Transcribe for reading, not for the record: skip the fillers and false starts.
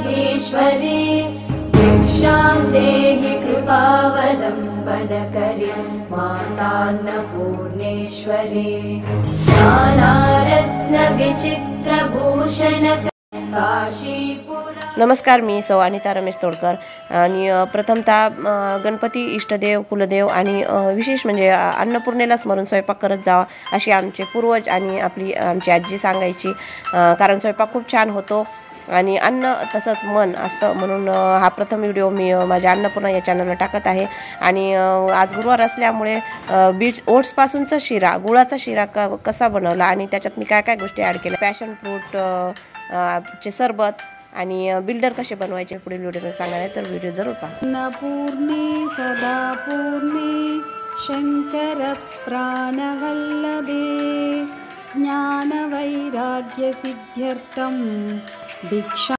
योगीश्वरी भिक्षां देहि कृपावलम्बनकरी मातान्नपूर्णेश्वरी ज्ञानारत्नविचित्रभूषण काशीपुरा। नमस्कार, मी सौ अनिता रमेश तोडकर आणि प्रथमतः गणपती इष्टदेव कुलदेव आणि विशेष म्हणजे अन्नपूर्णेला स्मरून स्वयंपाक करत जावा अशी आमचे पूर्वज आणि आमची आजी सांगायची। कारण स्वयंपाक खूप छान होतो आणि अन्न तसंच मन असतं, म्हणून हा प्रथम व्हिडिओ मी माझ्या अन्नपूर्णा या चॅनलवर टाकत आहे। आणि आज गुरुवार असल्यामुळे ओट्सपासूनचा शिरा, गुळाचा शिरा कसा बनवला आणि त्याच्यात मी काय काय गोष्टी ॲड केल्या, पॅशन फ्रूट चे सरबत आणि बिल्डर कसे बनवायचे पुढील व्हिडिओमध्ये सांगणार आहे, तर व्हिडिओ जरूर पहा। अन्नपूर्णे सदापूर्णे शंकर प्राणवल्लभे ज्ञानवैराग्यसिद्ध्यर्थं भिक्षा